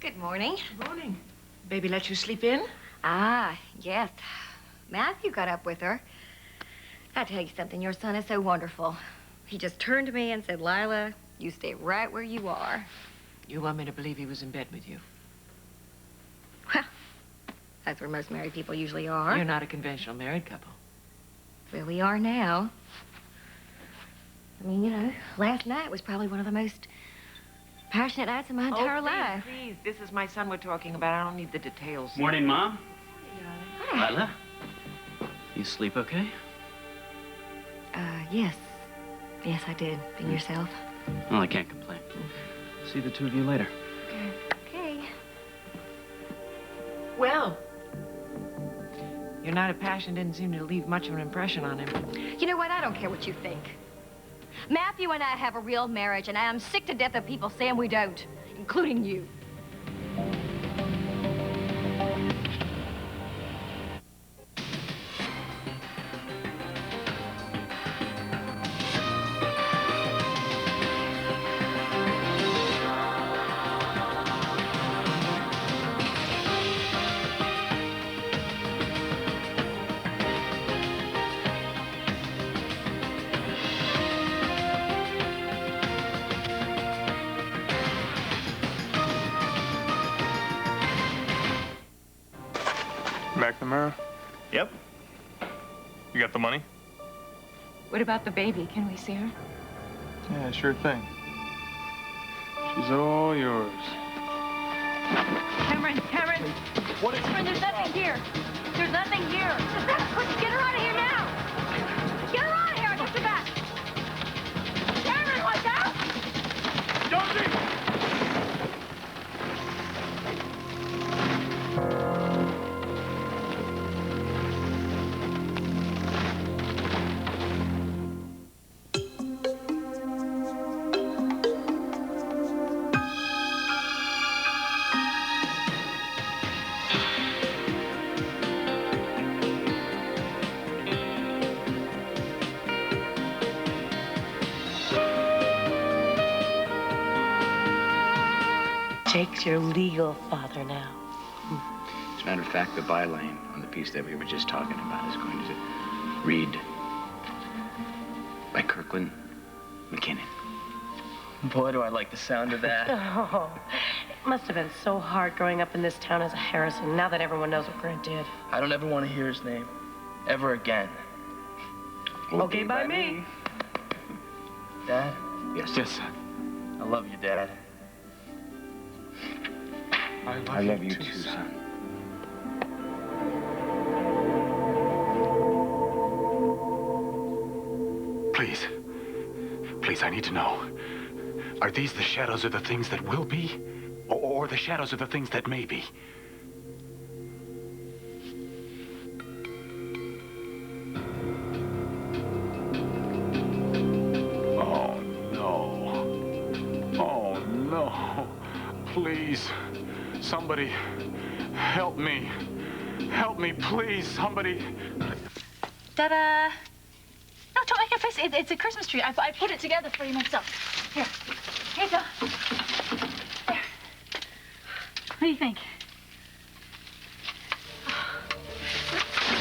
Good morning. Good morning. Baby let you sleep in? Ah, yes. Matthew got up with her. I'll tell you something. Your son is so wonderful. He just turned to me and said, Lila, you stay right where you are. You want me to believe he was in bed with you? Well, that's where most married people usually are. You're not a conventional married couple. Where we are now. I mean, you know, last night was probably one of the most passionate nights of my entire life. Please, this is my son we're talking about. I don't need the details. Morning, Mom. Hi. Lila, you sleep okay? Yes. Yes, I did. And yourself? Well, I can't complain. See the two of you later. Okay. Well, your night of passion didn't seem to leave much of an impression on him. You know what? I don't care what you think. Matthew and I have a real marriage, and I am sick to death of people saying we don't, including you. McNamara? Yep. You got the money? What about the baby? Can we see her? Yeah, sure thing. She's all yours. Cameron! What is Cameron, there's nothing here. There's nothing here. Get her out of here now! Get her out of here! I got your back. Cameron, watch out! Jonesy! Jake's your legal father now. As a matter of fact, the byline on the piece that we were just talking about is going to read by Kirkland McKinnon. Boy, do I like the sound of that. Oh, it must have been so hard growing up in this town as a Harrison, now that everyone knows what Grant did. I don't ever want to hear his name. Ever again. Okay by me. Dad? Yes. Yes, son. I love you, Dad. I love you too, son. Please. Please, I need to know. Are these the shadows of the things that will be? Or the shadows of the things that may be? Oh, no. Oh, no. Please. Somebody, help me. Help me, please, somebody. Ta-da! No, don't make a face. It's a Christmas tree. I put it together for you myself. Here you go. There. What do you think?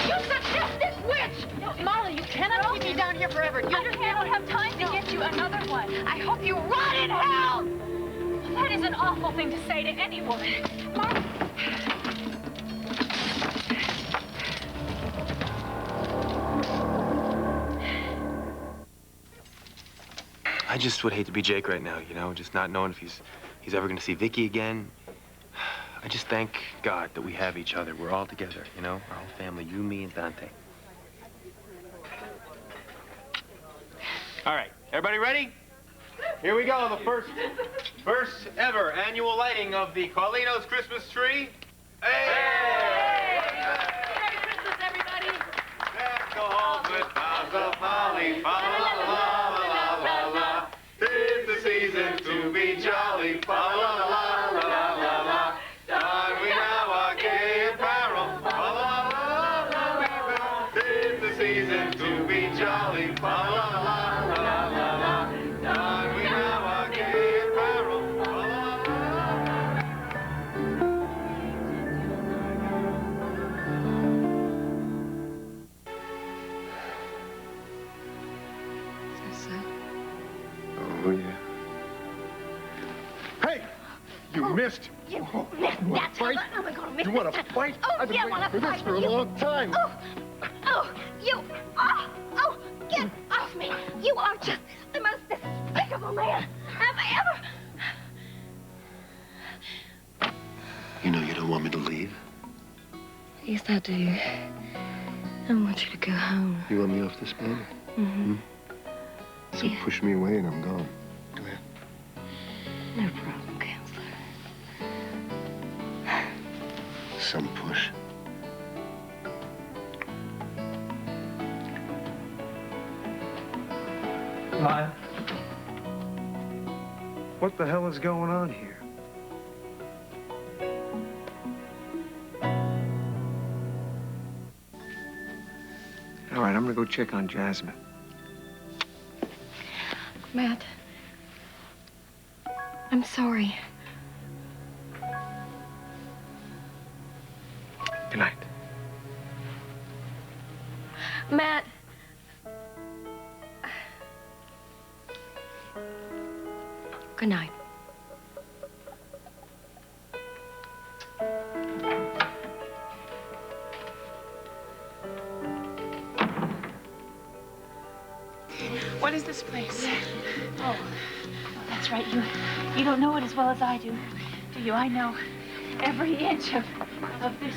You sadistic witch! No, Marla, you cannot keep me down here forever. You understand? I don't have time to get you another one. I hope you rot in hell! That is an awful thing to say to any woman. Marla. I just would hate to be Jake right now, you know, just not knowing if he's ever gonna see Vicky again. I just thank God that we have each other. We're all together, you know, our whole family, you, me, and Dante. All right, everybody ready? Here we go, the first ever annual lighting of the Carlino's Christmas tree. Hey! Merry Christmas, everybody! Deck the halls with boughs of holly, fa la la la la la. 'Tis the season to be jolly, fa la la la la la. Don we now our gay apparel, fa la la la la. 'Tis the season to be jolly, fa la la la la la. Don we now our gay apparel, fa la la la. You missed. You missed You want that to fight? time. Oh, my God, I missed You want this to time. fight? Oh, I've been yeah, waiting wanna for this fight. for a You- long time. Get off me. You are just the most despicable man I've ever... You know you don't want me to leave. Yes, I do. I want you to go home. You want me off this bed? Mm-hmm. So push me away and I'm gone. Go ahead. No problem, counselor. Some push. Lyle, what the hell is going on here? All right, I'm gonna go check on Jasmine. Matt, I'm sorry. Good night. Matt. Good night. What is this place? Oh, that's right. You don't know it as well as I do you? I know every inch of this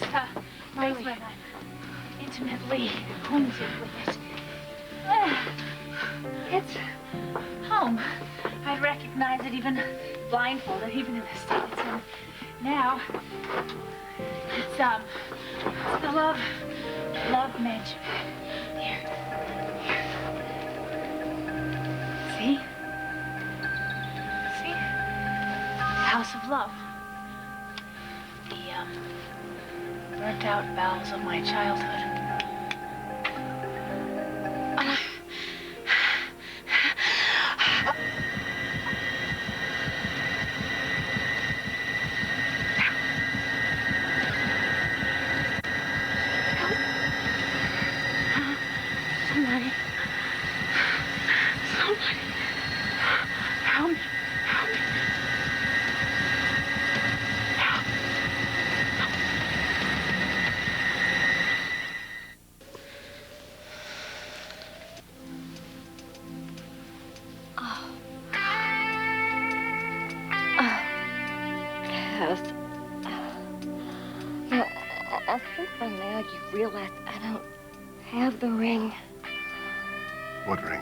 basement. I'm intimately acquainted with it. It's home. I'd recognize it even blindfolded, even in the state it's in now. It's the love mansion. Here. See? See? House of Love. The burnt out bowels of my childhood. Somebody. Help me. Help me. Yes. Now, I think by now you realize I don't have the ring. What ring?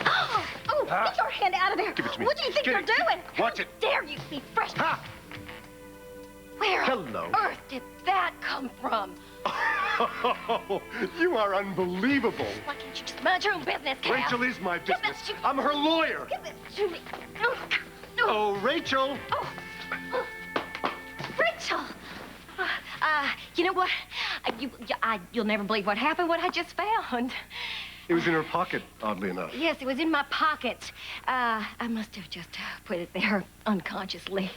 Oh, get your hand out of there. Give it to me. What do you think Get you're it. doing? Watch it. How dare you be fresh? Ha! Where Hello. on earth did that come from? Oh, you are unbelievable. Why can't you just mind your own business, Cal? Rachel is my Give business. this to- I'm her lawyer. Give this to me. Oh, Rachel. Oh. Rachel. You know what? You'll never believe what happened, what I just found. It was in her pocket, oddly enough. Yes, it was in my pocket. I must have just put it there unconsciously.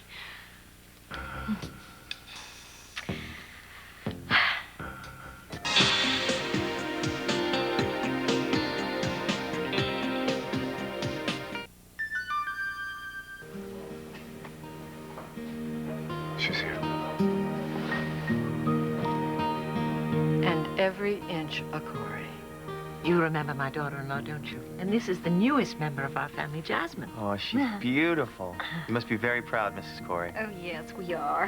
She's here. And every inch a Corey. You remember my daughter-in-law, don't you? And this is the newest member of our family, Jasmine. Oh, she's beautiful. You must be very proud, Mrs. Corey. Oh, yes, we are.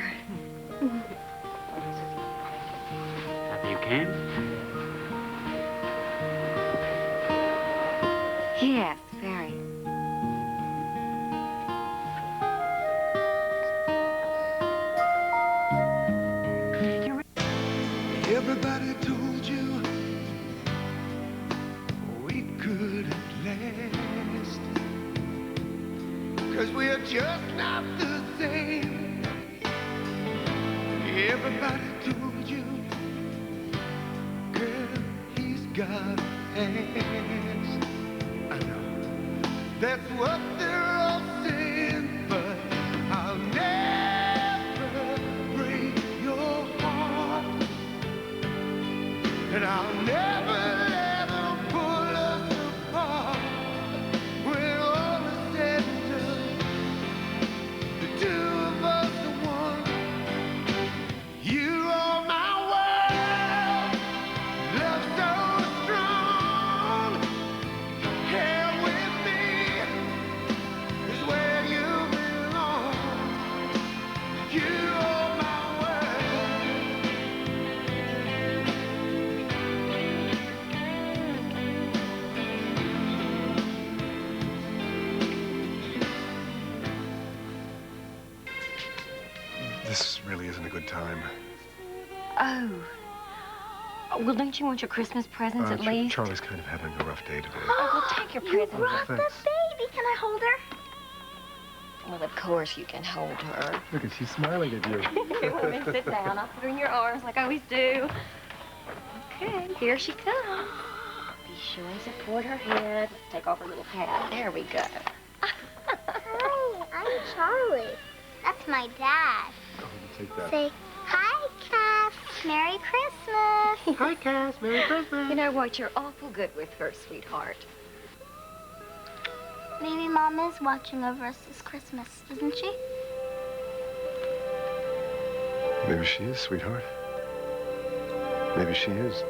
Happy you came? Yes, very. Everybody told you we couldn't last, 'cause we're just not the same. Everybody told you, girl, he's got ass. I know that's what they're all saying, but I'll never break your heart. And I'll never let them pull us apart. When all is said and time. Oh. Well, don't you want your Christmas presents at least? Charlie's kind of having a rough day today. Oh, well, take your present. You brought the baby. Can I hold her? Well, of course you can hold her. Look, she's smiling at you. Well, then sit down. I'll put her in your arms like I always do. Okay, here she comes. Be sure and support her head. Let's take off her little hat. There we go. Hi, I'm Charlie. That's my dad. Oh, take that. Say, hi, Cass. Merry Christmas. Hi, Cass. Merry Christmas. You know what? You're awful good with her, sweetheart. Maybe Mom is watching over us this Christmas, isn't she? Maybe she is, sweetheart. Maybe she is.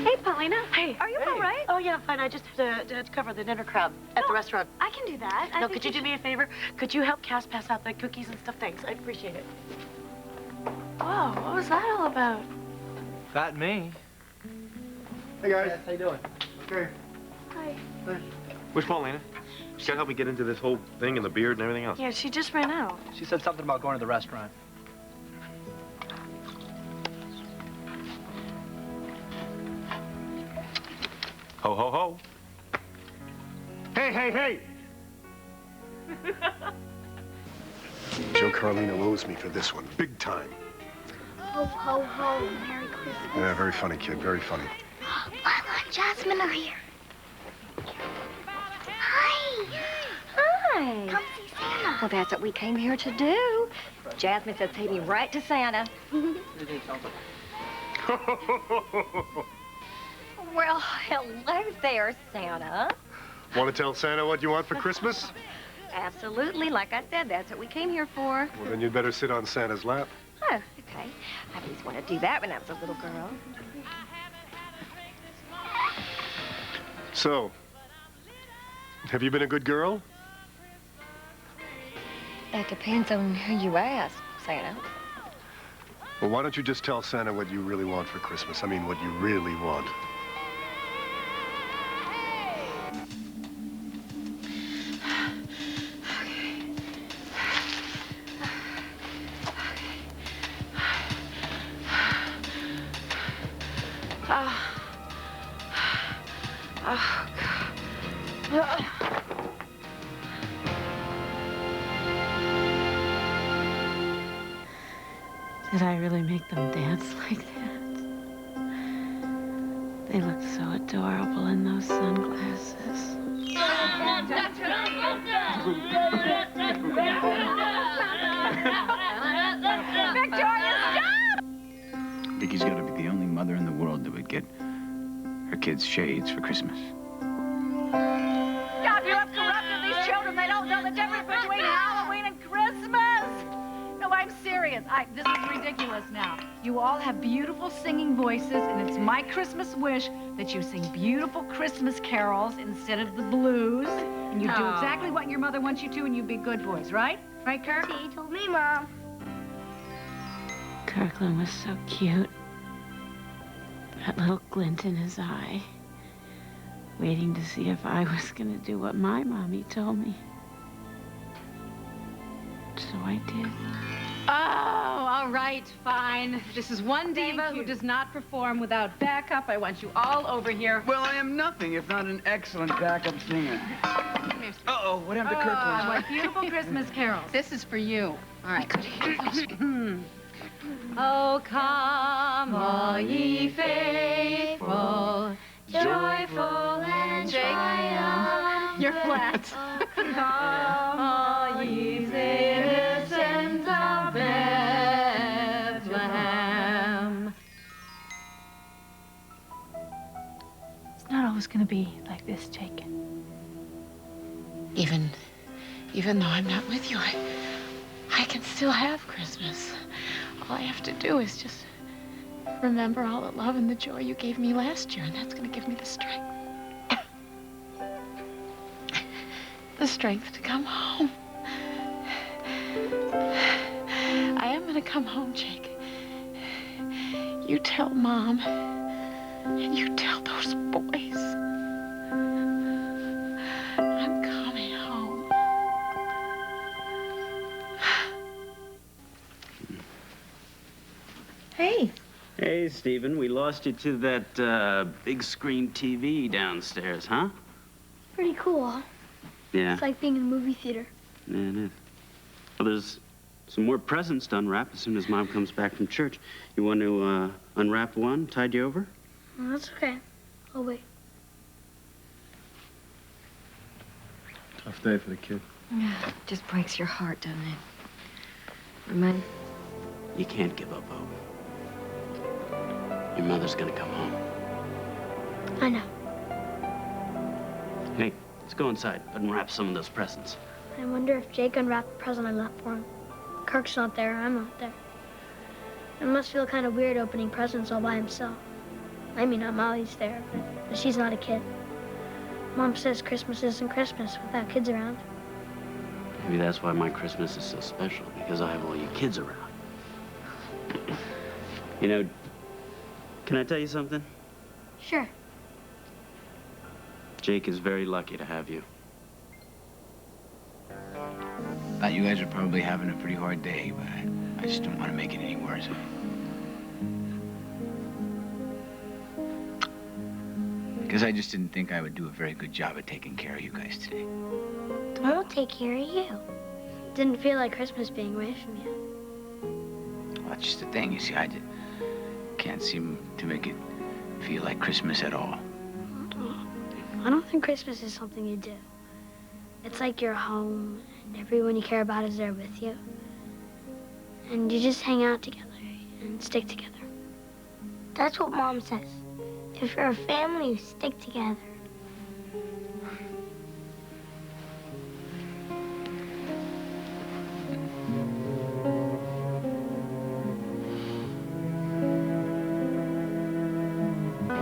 Hey, Paulina. Hey. Are you all right? Oh, yeah, I'm fine. I just have to cover the dinner crowd at the restaurant. I can do that. No, could you do me a favor? Could you help Cass pass out the cookies and stuff? Thanks. I'd appreciate it. Whoa, what was that all about? That me. Hey, guys. How you doing? Okay. Hi. Where's Paulina? She gotta help me get into this whole thing and the beard and everything else. Yeah, she just ran out. She said something about going to the restaurant. Ho, ho, ho. Hey, hey, hey! Joe Carlino owes me for this one, big time. Ho, ho, ho. Merry Christmas. Yeah, very funny, kid, very funny. Lila and Jasmine are here. Hi. Hi. Come see Santa. Well, that's what we came here to do. Jasmine said take me right to Santa. Well, hello there, Santa. Want to tell Santa what you want for Christmas? Absolutely. Like I said, that's what we came here for. Well, then you'd better sit on Santa's lap. Oh, okay. I always wanted to do that when I was a little girl. So, have you been a good girl? That depends on who you ask, Santa. Well, why don't you just tell Santa what you really want for Christmas? I mean, what you really want. Did I really make them dance like that? They look so adorable in those sunglasses. Victoria, stop! Vicky's got to be the only mother in the world that would get her kids shades for Christmas. God, you have corrupted these children. They don't know the difference between Halloween and Christmas. No, I'm serious. This is ridiculous now. You all have beautiful singing voices, and it's my Christmas wish that you sing beautiful Christmas carols instead of the blues. And you do exactly what your mother wants you to, and you be good boys, right? Right, Kirk? He told me, Mom. Kirkland was so cute. That little glint in his eye. Waiting to see if I was gonna do what my mommy told me. So I did. Oh, all right, fine. This is one diva who does not perform without backup. I want you all over here. Well, I am nothing if not an excellent backup singer. Uh-oh, what happened to Kirkland? My beautiful Christmas carols. This is for you. All right. Oh, come, all ye faithful, joyful and triumphant. You're flat. Come, all ye citizens of Bethlehem. It's not always gonna be like this, Jake. Even though I'm not with you, I can still have Christmas. All I have to do is just remember all the love and the joy you gave me last year, and that's gonna give me the strength. The strength to come home. I am gonna come home, Jake. You tell Mom, and you tell those boys. Hey. Hey, Stephen, we lost you to that big screen TV downstairs, huh? Pretty cool, huh? Yeah. It's like being in a movie theater. Yeah, it is. Well, there's some more presents to unwrap as soon as Mom comes back from church. You want to unwrap one, tide you over? Oh, that's okay. I'll wait. Tough day for the kid. Yeah, just breaks your heart, doesn't it? Remind. You can't give up hope. Your mother's gonna come home. I know. Hey, let's go inside, unwrap some of those presents. I wonder if Jake unwrapped the present I left for him. Kirk's not there, I'm not there. It must feel kind of weird opening presents all by himself. I mean, Aunt Molly's there, but she's not a kid. Mom says Christmas isn't Christmas without kids around. Maybe that's why my Christmas is so special, because I have all you kids around. You know, can I tell you something? Sure. Jake is very lucky to have you. Thought you guys were probably having a pretty hard day, but I just don't want to make it any worse. Because I just didn't think I would do a very good job at taking care of you guys today. I'll take care of you. Didn't feel like Christmas being away from you. Well, that's just the thing. You see, I just can't seem to make it feel like Christmas at all. I don't think Christmas is something you do. It's like you're home, and everyone you care about is there with you. And you just hang out together and stick together. That's what Mom says. If you're a family, you stick together.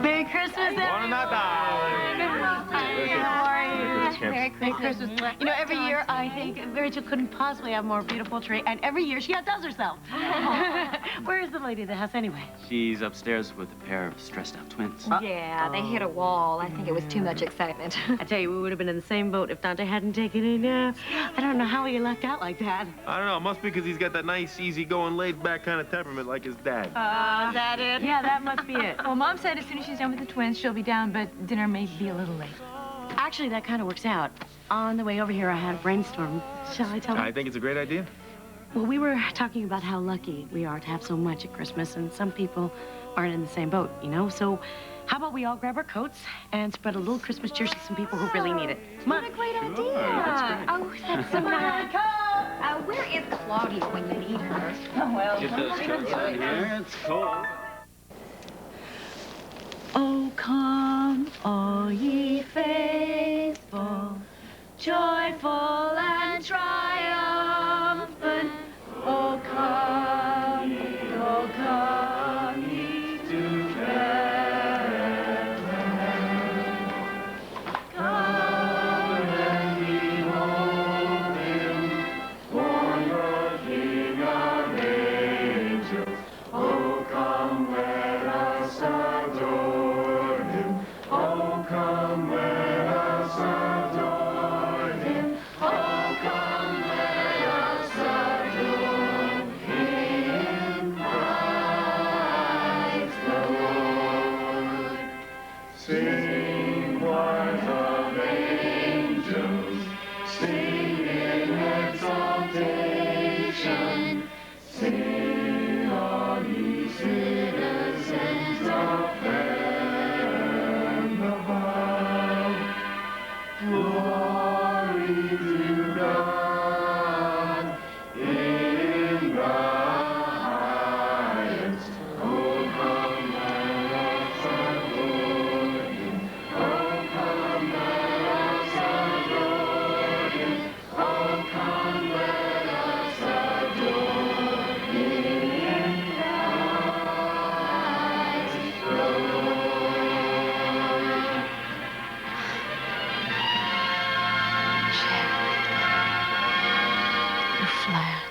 Merry Christmas, everyone! Merry Christmas. You know, every year I think Rachel couldn't possibly have a more beautiful tree, and every year she outdoes herself. Where is the lady of the house anyway? She's upstairs with a pair of stressed-out twins. Yeah, they hit a wall. I think it was too much excitement. I tell you, we would have been in the same boat if Dante hadn't taken a nap. I don't know how he lucked out like that. I don't know. It must be because he's got that nice, easy-going, laid-back kind of temperament like his dad. Is that it? Yeah, that must be it. Well, Mom said as soon as she's done with the twins, she'll be down, but dinner may be a little late. Actually, that kind of works out. On the way over here, I had a brainstorm. Shall I tell them? I think it's a great idea. Well, we were talking about how lucky we are to have so much at Christmas, and some people aren't in the same boat, you know? So how about we all grab our coats and spread a little Christmas cheer to some people who really need it? Come on. What a great idea. That's Oh, that's so nice. Where is Claudia when you need her? Oh, well. Get those coats on here. It's cold. Oh, come, all ye faithful, joyful and triumphant. Oh, come ye together. Come and behold him, born the King of angels. Oh, come, let us adore him. Oh, come, let us adore him. Oh, come, let us adore him, Christ the Lord. Sing, choirs of angels, sing in exaltation. Sing, all ye citizens of heaven above. Glory to God in the highest. Oh, come, let us adore him. Oh, come, let us adore him. Oh, come, let us adore him, Christ the Lord. You're flat.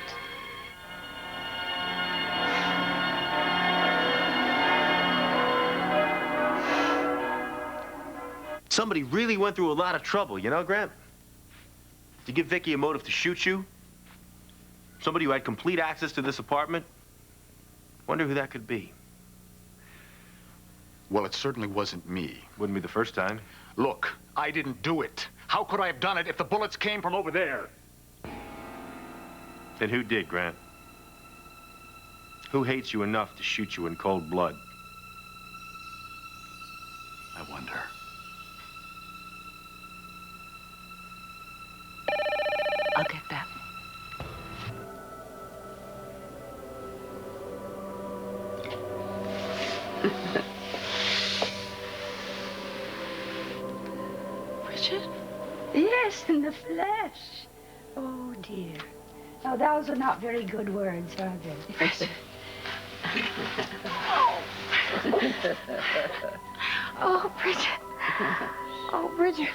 Somebody really went through a lot of trouble, you know, Grant? To give Vicky a motive to shoot you? Somebody who had complete access to this apartment? Wonder who that could be. Well, it certainly wasn't me. Wouldn't be the first time. Look, I didn't do it. How could I have done it if the bullets came from over there? Then who did, Grant? Who hates you enough to shoot you in cold blood? I wonder. I'll get that. Bridget? Yes, in the flesh. Oh, dear. Now, those are not very good words, are they? Bridget. Oh, Bridget. Oh, Bridget.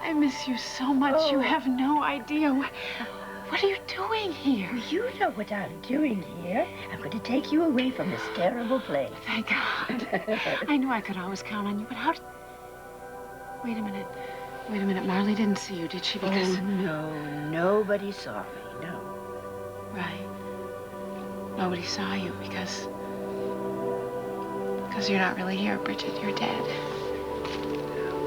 I miss you so much. You have no idea. What are you doing here? Well, you know what I'm doing here. I'm going to take you away from this terrible place. Thank God. I knew I could always count on you, but how did... Wait a minute. Wait a minute. Marley didn't see you, did she? Because... Oh, no. Nobody saw me, no. Right. Nobody saw you because you're not really here, Bridget. You're dead.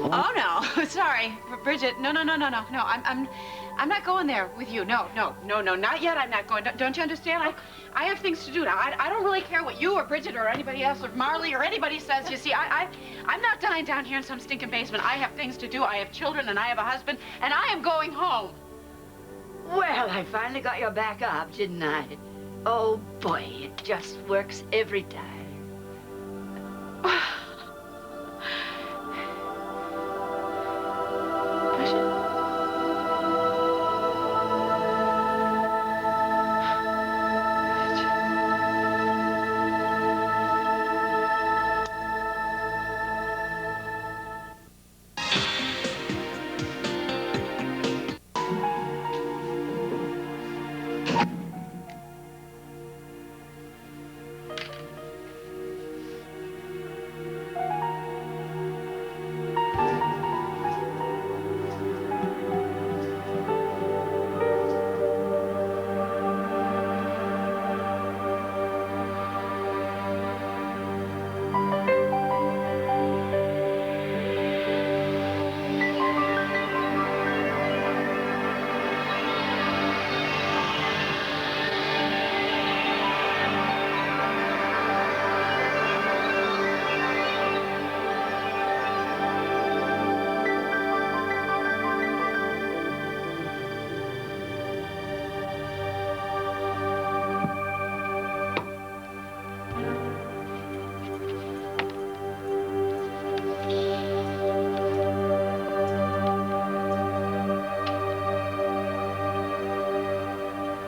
Oh no, sorry, Bridget. No. I'm not going there with you. No, not yet. I'm not going. Don't you understand? I have things to do now. I don't really care what you or Bridget or anybody else or Marley or anybody says. You see, I'm not dying down here in some stinking basement. I have things to do. I have children and I have a husband and I am going home. Well, I finally got your back up, didn't I? Oh, boy, it just works every time.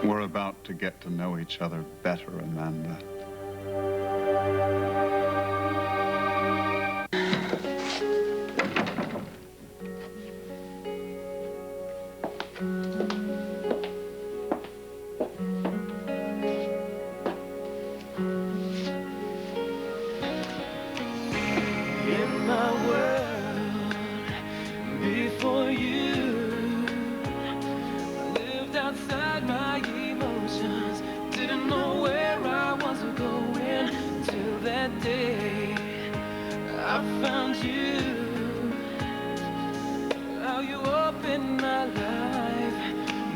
We're about to get to know each other better, Amanda. In my world, before you, I lived outside my emotions. Didn't know where I was going until that day I found you. How you opened my life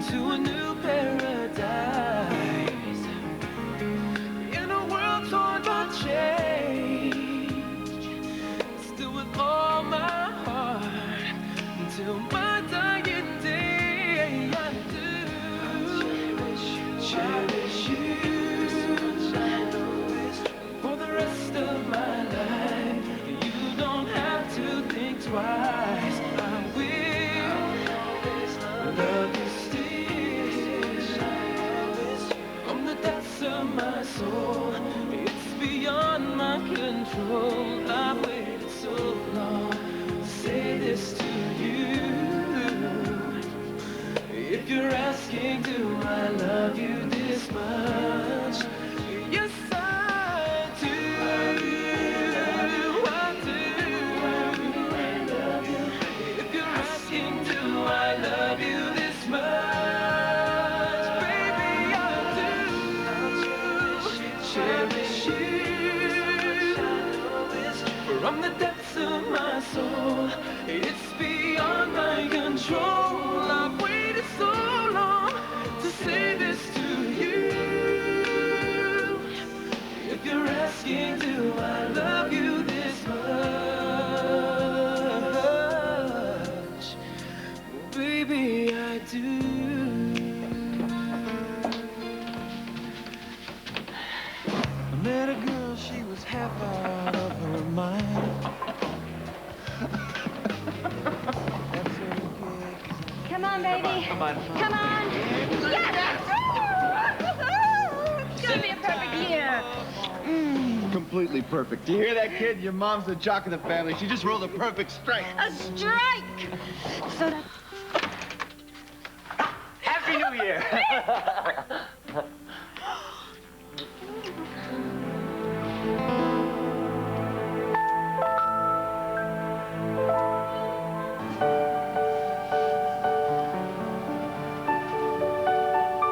to a new paradise. In a world torn by change, still with all my heart, until my dying day, I do cherish you for the rest of my life. You don't have to think twice. I will love you still from the depths of my soul. It's beyond my control. I waited so long to say this to you. If you're asking, do I love you this much? Yes, I do. I do. If you're asking, do I love you this much? Baby, I do. Cherish you. from the depths of my soul. It's beyond my control. I've waited so long to say this to you. If you're asking, do I love you this much? Baby, I do. I met a girl, she was half out of her mind. Come on, baby. Come on. Yes! It's gonna be a perfect year. Completely perfect. Do you hear that, kid? Your mom's the jock of the family. She just rolled a perfect strike. A strike! So that... Happy New Year!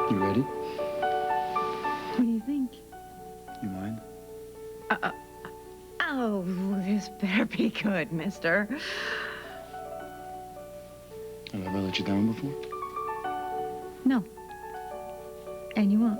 You ready? What do you think? You mind? Oh, this better be good, mister. Have I ever let you down before? No. And you won't.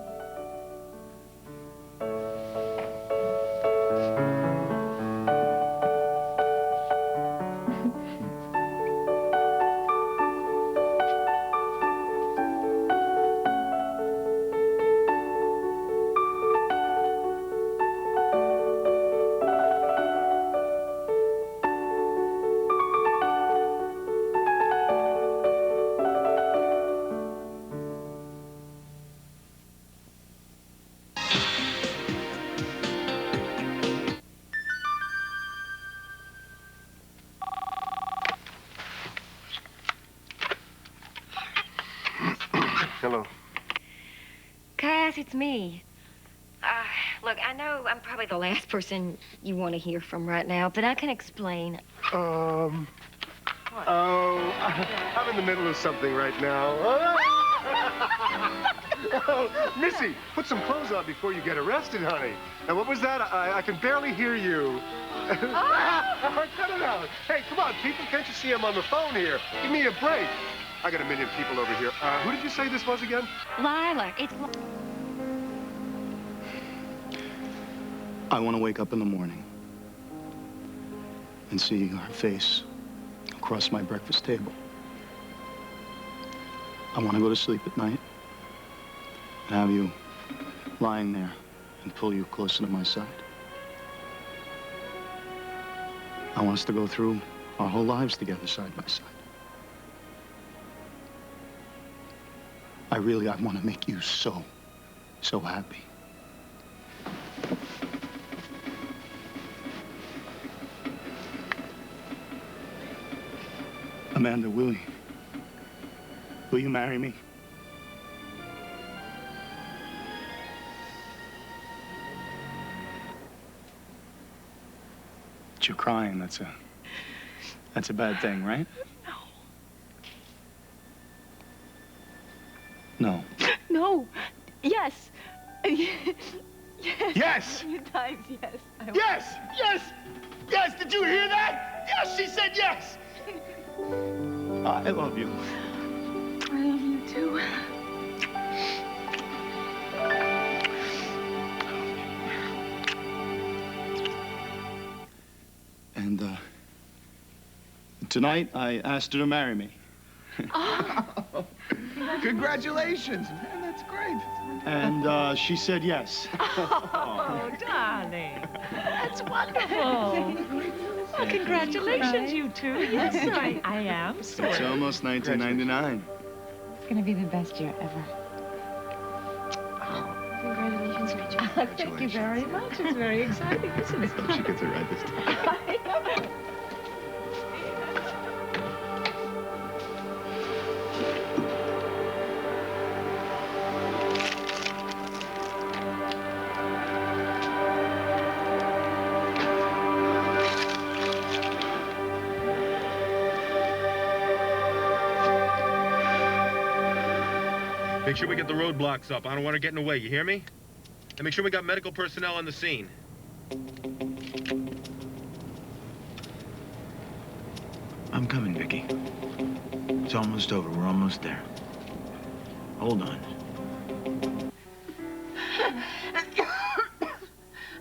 Hello. Cass, it's me. Look, I know I'm probably the last person you want to hear from right now, but I can explain. I'm in the middle of something right now. Oh, Missy, put some clothes on before you get arrested, honey. And what was that? I can barely hear you. Cut it out. Hey, come on, people. Can't you see I'm on the phone here? Give me a break. I got a million people over here. Who did you say this was again? Lila, it's... I want to wake up in the morning and see her face across my breakfast table. I want to go to sleep at night and have you lying there and pull you closer to my side. I want us to go through our whole lives together, side by side. I want to make you so happy. Amanda, will you marry me? But you're crying. That's a bad thing, right? No. No. Yes. Yes. Yes. Many times, yes. Yes! Yes! Yes! Did you hear that? Yes, she said yes! I love you. I love you too. And, tonight I asked her to marry me. Oh. Congratulations, man. That's great. And, she said yes. Oh, darling. That's wonderful. Well, congratulations, you two. Yes, I am. It's almost 1999. It's gonna be the best year ever. Congratulations, Rachel. Thank you very much. It's very exciting, isn't it? She gets it right this time. Make sure we get the roadblocks up. I don't want her getting away, you hear me? And make sure we got medical personnel on the scene. I'm coming, Vicky. It's almost over. We're almost there. Hold on.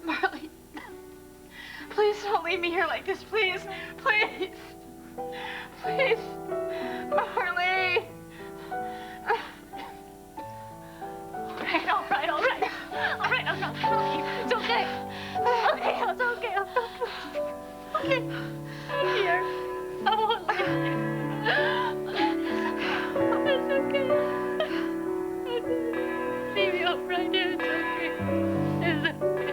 Marley, please don't leave me here like this, please. Please. Please. Marley. All right. All right, I'm not crying. It's okay. Okay, it's okay. I'm not crying. Okay. Here. I won't leave you. It's okay. Leave me up right here. It's okay. It's okay.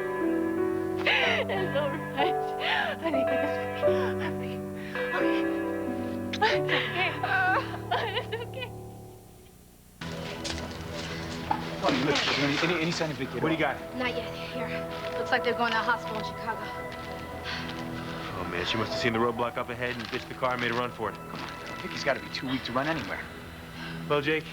It's all right. I think it's okay. Okay. It's okay. Funny, look, is there any sign of Vicky? What do you got? Not yet. Here. Looks like they're going to a hospital in Chicago. Oh, man, she must have seen the roadblock up ahead and ditched the car and made a run for it. Vicky's got to be too weak to run anywhere. Well, Jake,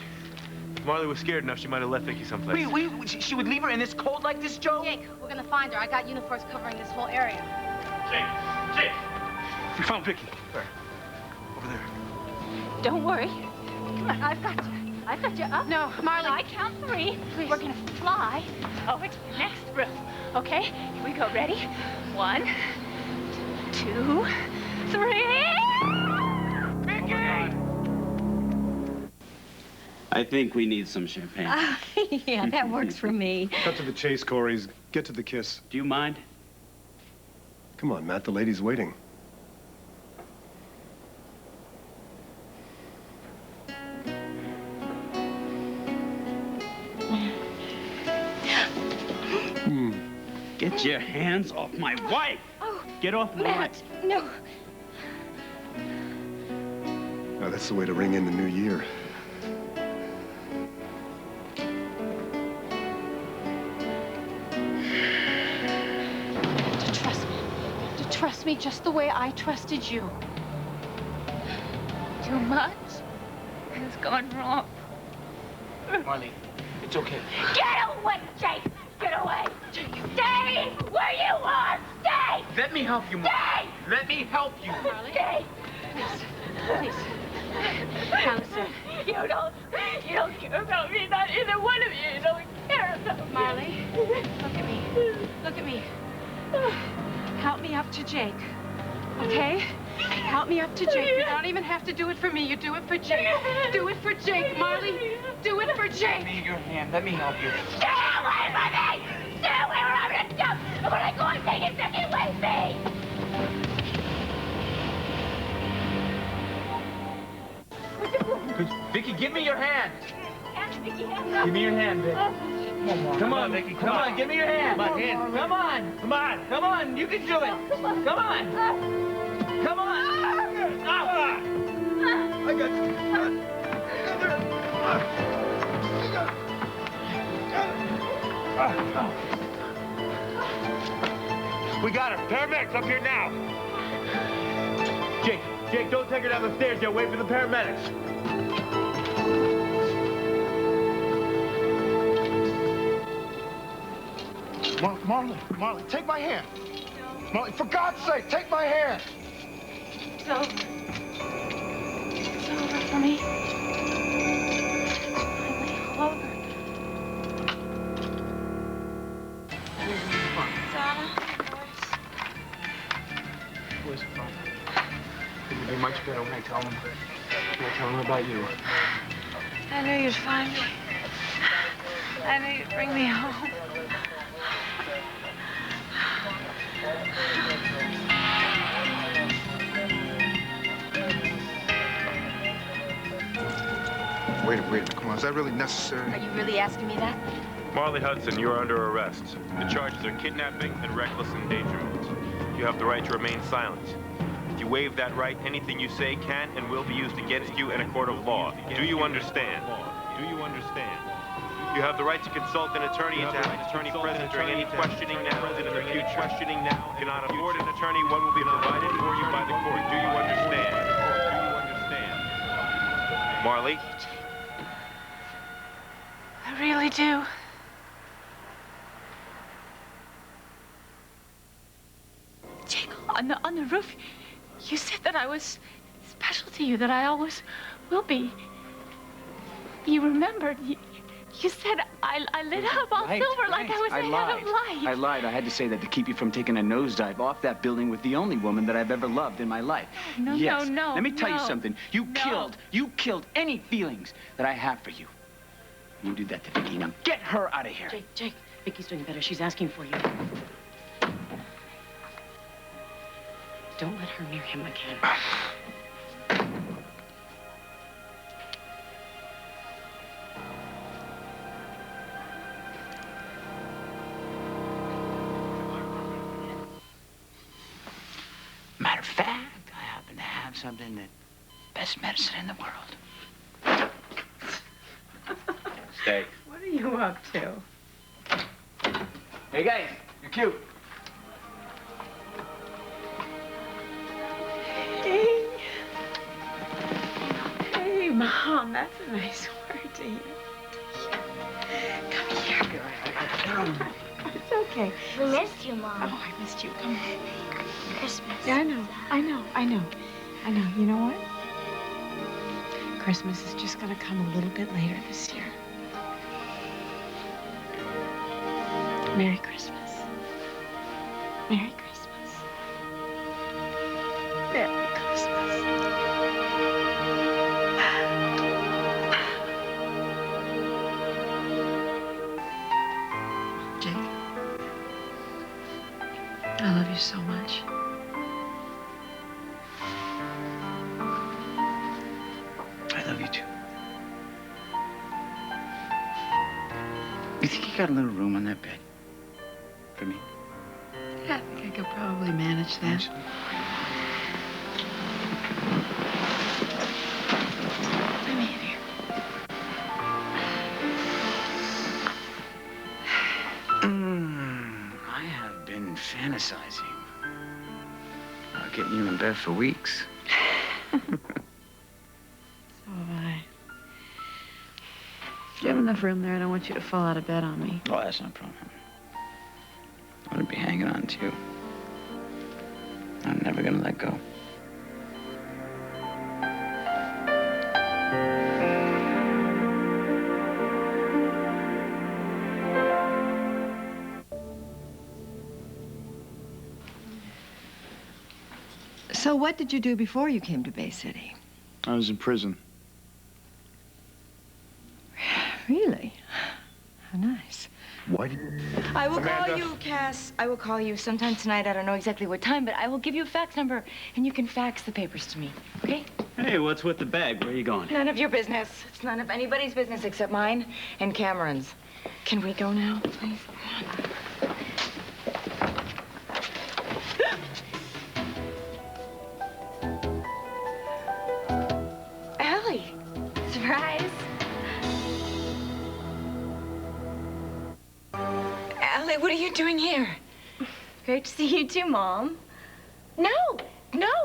if Marley was scared enough, she might have left Vicky someplace. Wait, she would leave her in this cold like this, Joe? Jake, we're gonna find her. I got uniforms covering this whole area. Jake! We found Vicky. Where? Over there. Don't worry. Come on, I've got you. I've got you up. No, Marley. I count 3. Please. We're gonna fly over to the next room. Okay? Here we go. Ready? 1, 2, 3. Vicky! I think we need some champagne. Yeah, that works for me. Cut to the chase, Corey's. Get to the kiss. Do you mind? Come on, Matt. The lady's waiting. Get your hands off my wife! Oh, Get off my Matt, no. Now, that's the way to ring in the new year. To trust me just the way I trusted you. Too much has gone wrong. Marley, it's okay. Get away, Jake! Get away! Stay where you are! Stay! Let me help you, Marley. Stay! Let me help you. Marley? Stay! Please. Allison. You don't care about me. Not either one of you. You don't care about me. Marley, look at me. Look at me. Help me up to Jake, okay? Help me up to Jake. You don't even have to do it for me. You do it for Jake. Do it for Jake, Marley. Do it for Jake. Give me your hand. Let me help you. Stay away from me! Stay away or I'm gonna jump! And when I go, I'm taking Vicky with me! Vicky, give me your hand. Vicky, Give me your hand, Vic. Come on, Vicky. Come on, give me your hand. Come on, hand. Come on. Come on. Come on. You can do it. Come on. Come on. I got you. We got her. Paramedics up here now. Jake, don't take her down the stairs yet. Wait for the paramedics. Marley, take my hand. Marley, for God's sake, take my hand. It's over. It's over for me. It's finally all over. Donna, Where's the phone? It'd be much better when I tell him about you. I knew you'd find me. I knew you'd bring me home. Wait a minute. Come on, is that really necessary? Are you really asking me that? Marley Hudson, you are under arrest. The charges are kidnapping and reckless endangerment. You have the right to remain silent. If you waive that right, anything you say can and will be used against you in a court of law. Do you understand? Do you understand? You have the right to consult an attorney and to have an attorney present during any questioning now and in the future. Questioning now. If you cannot afford an attorney, one will be provided for you by the court. Do you understand? Do you understand? Marley? I really do. Jake, on the roof, you said that I was special. to you that I always will be. You remembered. You said I lit up all silver like I was I ahead lied. of life. I lied. I had to say that to keep you from taking a nosedive off that building with the only woman that I've ever loved in my life. No, yes. no, Let me tell you no. something. You killed any feelings that I have for you. You did that to Vicky. Now get her out of here. Jake, Vicky's doing better. She's asking for you. Don't let her near him again. Matter of fact, I happen to have something that best medicine in the world. Stay. What are you up to? Hey guys, you're cute. Hey. Hey, Mom, that's a nice word to hear. Come here. It's okay. We missed you, Mom. Oh, I missed you. Come on. Christmas. Yeah, I know. You know what? Christmas is just gonna come a little bit later this year. Merry Christmas. Merry Christmas. Merry Christmas. Jake, I love you so much. I love you too. You think you got a little room on that bed? For me? Yeah, I think I could probably manage that. Come in here. I have been fantasizing about getting you in bed for weeks. So have I. You have enough room there. I don't want you to fall out of bed on me. Oh, that's no problem. I'm gonna be hanging on to you. I'm never gonna let go. So what did you do before you came to Bay City? I was in prison. Really? How nice. What? I will Amanda. call you, Cass. I will call you sometime tonight. I don't know exactly what time, but I will give you a fax number, and you can fax the papers to me, okay? Hey, what's with the bag? Where are you going? None of your business. It's none of anybody's business except mine and Cameron's. Can we go now, please? Allie. Surprise. Allie, what are you doing here? Great to see you too, Mom. No,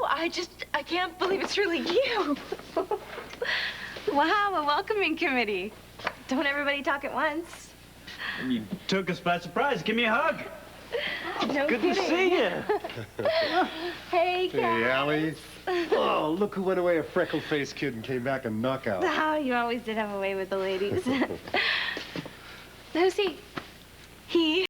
I can't believe it's really you. Wow, a welcoming committee. Don't everybody talk at once. You took us by surprise. Give me a hug. No Good kidding. to see you. Hey, Hey, Allie. Oh, look who went away a freckle-faced kid and came back a knockout. Oh, you always did have a way with the ladies. Who's he? He?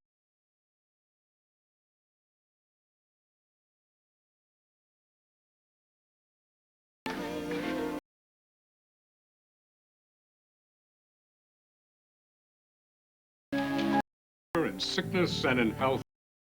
In sickness and in health.